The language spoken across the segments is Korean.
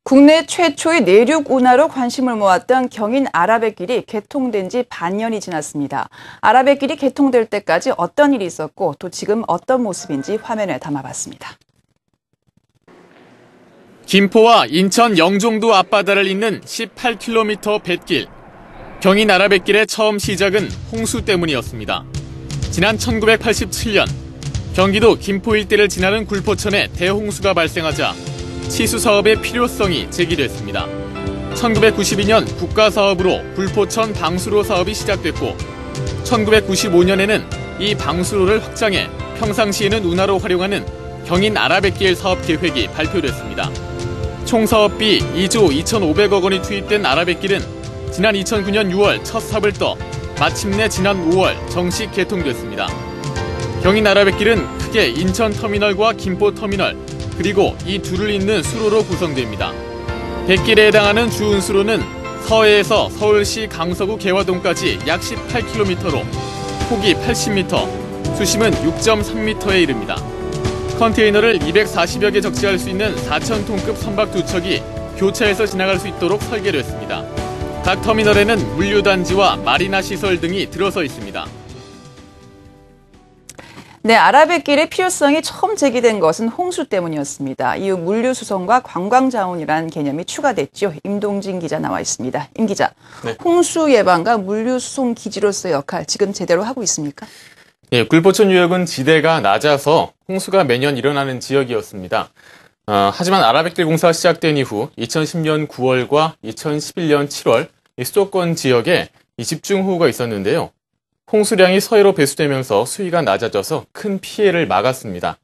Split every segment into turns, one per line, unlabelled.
국내 최초의 내륙 운하로 관심을 모았던 경인 아라뱃길이 개통된 지 반년이 지났습니다. 아라뱃길이 개통될 때까지 어떤 일이 있었고 또 지금 어떤 모습인지 화면에 담아봤습니다.
김포와 인천 영종도 앞바다를 잇는 18km 뱃길. 경인 아라뱃길의 처음 시작은 홍수 때문이었습니다. 지난 1987년 경기도 김포 일대를 지나는 굴포천에 대홍수가 발생하자 치수 사업의 필요성이 제기됐습니다. 1992년 국가사업으로 굴포천 방수로 사업이 시작됐고 1995년에는 이 방수로를 확장해 평상시에는 운하로 활용하는 경인 아라뱃길 사업 계획이 발표됐습니다. 총 사업비 2조 2,500억 원이 투입된 아라뱃길은 지난 2009년 6월 첫 삽을 떠 마침내 지난 5월 정식 개통됐습니다. 경인 아라뱃길은 크게 인천터미널과 김포터미널 그리고 이 둘을 잇는 수로로 구성됩니다. 뱃길에 해당하는 주운수로는 서해에서 서울시 강서구 개화동까지 약 18km로 폭이 80m, 수심은 6.3m에 이릅니다. 컨테이너를 240여 개 적재할 수 있는 4,000톤급 선박 2척이 교차해서 지나갈 수 있도록 설계됐습니다. 각 터미널에는 물류단지와 마리나 시설 등이 들어서 있습니다.
네, 아라뱃길의 필요성이 처음 제기된 것은 홍수 때문이었습니다. 이후 물류 수송과 관광 자원이라는 개념이 추가됐죠. 임동진 기자 나와 있습니다. 임 기자, 네. 홍수 예방과 물류 수송 기지로서의 역할 지금 제대로 하고 있습니까?
예, 굴포천 유역은 지대가 낮아서 홍수가 매년 일어나는 지역이었습니다. 하지만 아라뱃길 공사가 시작된 이후 2010년 9월과 2011년 7월 이 수도권 지역에 이 집중호우가 있었는데요. 홍수량이 서해로 배수되면서 수위가 낮아져서 큰 피해를 막았습니다.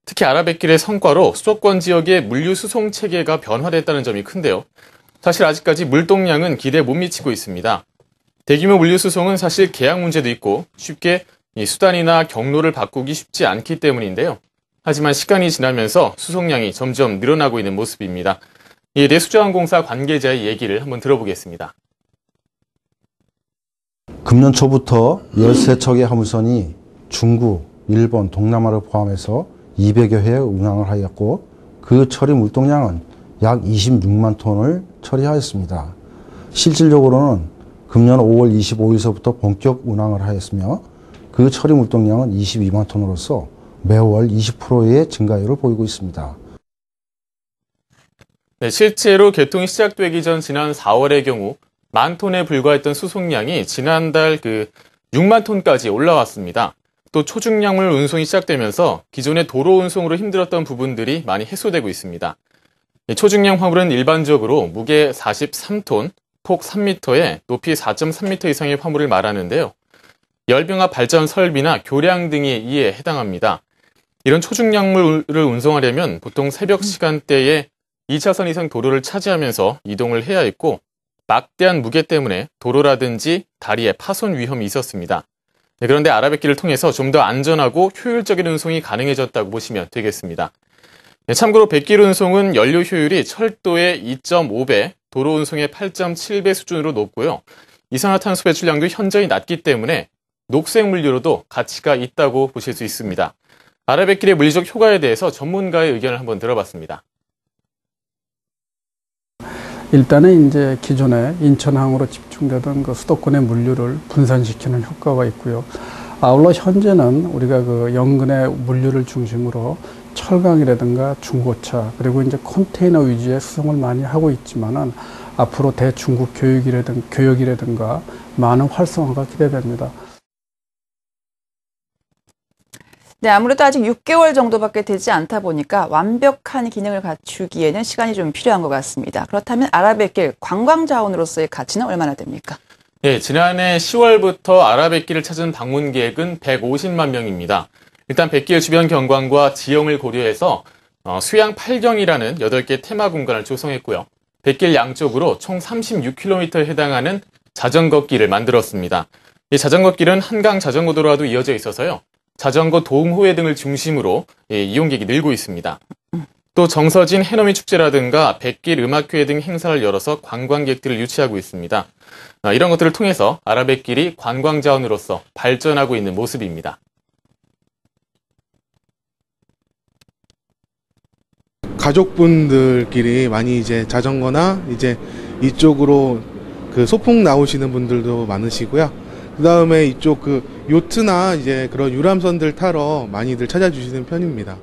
특히 아라뱃길의 성과로 수도권 지역의 물류 수송 체계가 변화됐다는 점이 큰데요. 사실 아직까지 물동량은 기대에 못 미치고 있습니다. 대규모 물류 수송은 사실 계약 문제도 있고 쉽게 이 수단이나 경로를 바꾸기 쉽지 않기 때문인데요. 하지만 시간이 지나면서 수송량이 점점 늘어나고 있는 모습입니다. 이에 대해 수자원공사 관계자의 얘기를 한번 들어보겠습니다.
금년 초부터 13척의 화물선이 중국, 일본, 동남아를 포함해서 200여 회 운항을 하였고 그 처리 물동량은 약 26만 톤을 처리하였습니다. 실질적으로는 금년 5월 25일서부터 본격 운항을 하였으며 그 처리 물동량은 22만 톤으로서 매월 20%의 증가율을 보이고 있습니다.
네, 실제로 개통이 시작되기 전 지난 4월의 경우 10,000톤에 불과했던 수송량이 지난달 6만 톤까지 올라왔습니다. 또 초중량물 운송이 시작되면서 기존의 도로 운송으로 힘들었던 부분들이 많이 해소되고 있습니다. 초중량 화물은 일반적으로 무게 43톤, 폭 3m에 높이 4.3m 이상의 화물을 말하는데요. 열병합 발전 설비나 교량 등이 이에 해당합니다. 이런 초중량물을 운송하려면 보통 새벽 시간대에 2차선 이상 도로를 차지하면서 이동을 해야 했고 막대한 무게 때문에 도로라든지 다리에 파손 위험이 있었습니다. 그런데 아라뱃길을 통해서 좀 더 안전하고 효율적인 운송이 가능해졌다고 보시면 되겠습니다. 참고로 뱃길 운송은 연료 효율이 철도의 2.5배, 도로 운송의 8.7배 수준으로 높고요. 이산화탄소 배출량도 현저히 낮기 때문에 녹색 물류로도 가치가 있다고 보실 수 있습니다. 아라뱃길의 물리적 효과에 대해서 전문가의 의견을 한번 들어봤습니다.
일단은 이제 기존에 인천항으로 집중되던 그 수도권의 물류를 분산시키는 효과가 있고요. 아울러 현재는 우리가 그 연근의 물류를 중심으로 철강이라든가 중고차 그리고 이제 컨테이너 위주의 수송을 많이 하고 있지만은 앞으로 대중국 교역이라든가 많은 활성화가 기대됩니다.
네, 아무래도 아직 6개월 정도밖에 되지 않다 보니까 완벽한 기능을 갖추기에는 시간이 좀 필요한 것 같습니다. 그렇다면 아라뱃길 관광 자원으로서의 가치는 얼마나 됩니까?
네, 지난해 10월부터 아라뱃길을 찾은 방문객은 150만 명입니다. 일단 뱃길 주변 경관과 지형을 고려해서 수양 8경이라는 8개 테마 공간을 조성했고요. 뱃길 양쪽으로 총 36km에 해당하는 자전거 길을 만들었습니다. 이 자전거 길은 한강 자전거 도로와도 이어져 있어서요. 자전거 도움호회 등을 중심으로 이용객이 늘고 있습니다. 또 정서진 해넘이 축제라든가 뱃길 음악회 등 행사를 열어서 관광객들을 유치하고 있습니다. 이런 것들을 통해서 아라뱃길이 관광자원으로서 발전하고 있는 모습입니다.
가족분들끼리 많이 이제 자전거나 이제 이쪽으로 그 소풍 나오시는 분들도 많으시고요. 그 다음에 이쪽 그 요트나 이제 그런 유람선들 타러 많이들 찾아주시는 편입니다.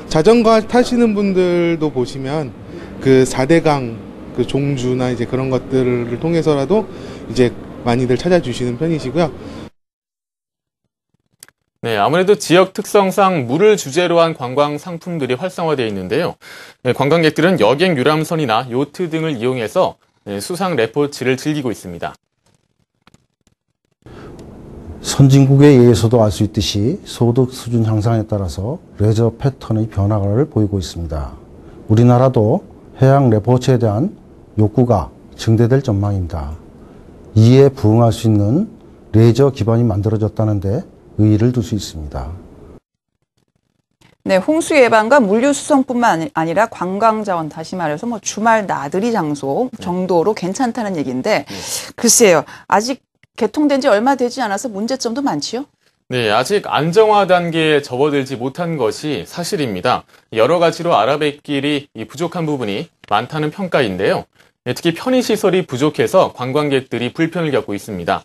자전거 타시는 분들도 보시면 그 4대강 그 종주나 이제 그런 것들을 통해서라도 이제 많이들 찾아주시는 편이시고요.
네, 아무래도 지역 특성상 물을 주제로 한 관광 상품들이 활성화되어 있는데요. 네, 관광객들은 여객 유람선이나 요트 등을 이용해서 수상 레포츠를 즐기고 있습니다.
선진국에 의해서도 알 수 있듯이 소득 수준 향상에 따라서 레저 패턴의 변화를 보이고 있습니다. 우리나라도 해양 레포츠에 대한 욕구가 증대될 전망입니다. 이에 부응할 수 있는 레저 기반이 만들어졌다는데 의의를 둘 수 있습니다.
네, 홍수 예방과 물류 수송뿐만 아니라 관광 자원, 다시 말해서 뭐 주말 나들이 장소 정도로 괜찮다는 얘기인데, 글쎄요, 아직 개통된 지 얼마 되지 않아서 문제점도 많지요?
네, 아직 안정화 단계에 접어들지 못한 것이 사실입니다. 여러 가지로 아라뱃길이 부족한 부분이 많다는 평가인데요. 특히 편의시설이 부족해서 관광객들이 불편을 겪고 있습니다.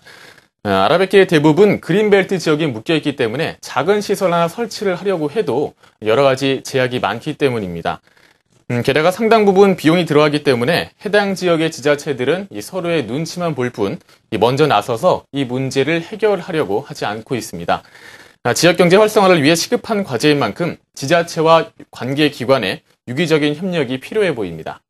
아라뱃길의 대부분 그린벨트 지역에 묶여있기 때문에 작은 시설 하나 설치를 하려고 해도 여러 가지 제약이 많기 때문입니다. 게다가 상당 부분 비용이 들어가기 때문에 해당 지역의 지자체들은 서로의 눈치만 볼 뿐 먼저 나서서 이 문제를 해결하려고 하지 않고 있습니다. 지역경제 활성화를 위해 시급한 과제인 만큼 지자체와 관계기관의 유기적인 협력이 필요해 보입니다.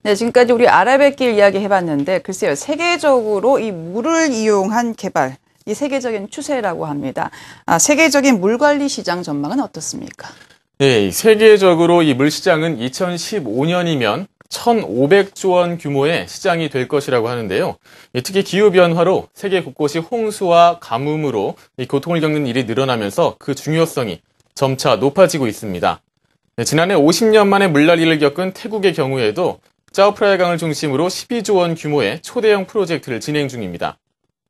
네, 지금까지 우리 아라뱃길 이야기 해봤는데, 글쎄요, 세계적으로 이 물을 이용한 개발, 이 세계적인 추세라고 합니다. 세계적인 물관리 시장 전망은 어떻습니까?
네, 세계적으로 이 물시장은 2015년이면 1,500조 원 규모의 시장이 될 것이라고 하는데요. 특히 기후변화로 세계 곳곳이 홍수와 가뭄으로 고통을 겪는 일이 늘어나면서 그 중요성이 점차 높아지고 있습니다. 지난해 50년 만에 물난리를 겪은 태국의 경우에도 짜오프라야 강을 중심으로 12조 원 규모의 초대형 프로젝트를 진행 중입니다.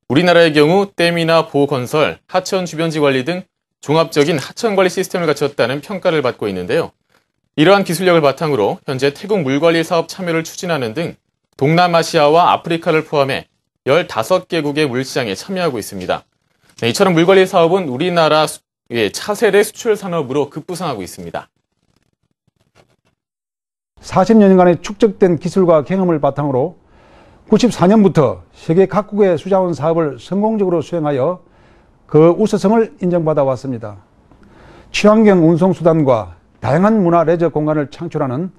우리나라의 경우 댐이나 보건설, 하천 주변지 관리 등 종합적인 하천관리 시스템을 갖췄다는 평가를 받고 있는데요. 이러한 기술력을 바탕으로 현재 태국 물관리 사업 참여를 추진하는 등 동남아시아와 아프리카를 포함해 15개국의 물시장에 참여하고 있습니다. 이처럼 물관리 사업은 우리나라 차세대 수출 산업으로 급부상하고 있습니다.
40년간의 축적된 기술과 경험을 바탕으로 94년부터 세계 각국의 수자원 사업을 성공적으로 수행하여 그 우수성을 인정받아 왔습니다. 친환경 운송수단과 다양한 문화 레저 공간을 창출하는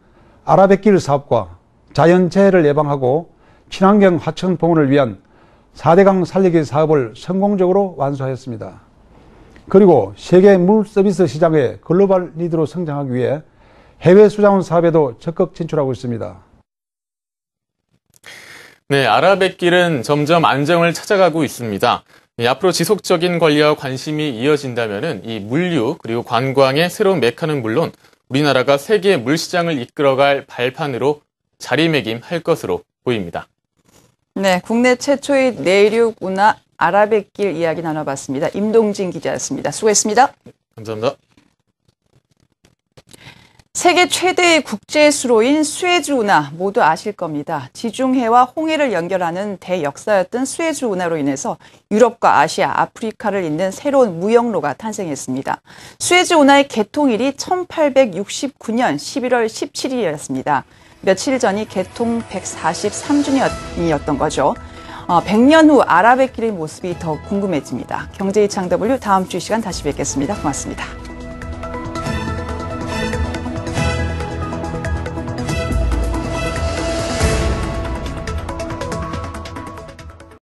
아라뱃길 사업과 자연재해를 예방하고 친환경 하천 봉헌을 위한 4대강 살리기 사업을 성공적으로 완수하였습니다. 그리고 세계 물 서비스 시장의 글로벌 리더로 성장하기 위해 해외 수자원 사업에도 적극 진출하고 있습니다.
네, 아라뱃길은 점점 안정을 찾아가고 있습니다. 앞으로 지속적인 관리와 관심이 이어진다면 이 물류 그리고 관광의 새로운 메카는 물론 우리나라가 세계 물시장을 이끌어갈 발판으로 자리매김할 것으로 보입니다. 네,
국내 최초의 내륙 운하 아라뱃길 이야기 나눠봤습니다. 임동진 기자였습니다. 수고했습니다.
감사합니다.
세계 최대의 국제 수로인 수에즈 운하 모두 아실 겁니다. 지중해와 홍해를 연결하는 대역사였던 수에즈 운하로 인해서 유럽과 아시아, 아프리카를 잇는 새로운 무역로가 탄생했습니다. 수에즈 운하의 개통일이 1869년 11월 17일이었습니다. 며칠 전이 개통 143주년이었던 거죠. 100년 후 아라뱃길의 모습이 더 궁금해집니다. 경제이창 W 다음 주 이 시간 다시 뵙겠습니다. 고맙습니다.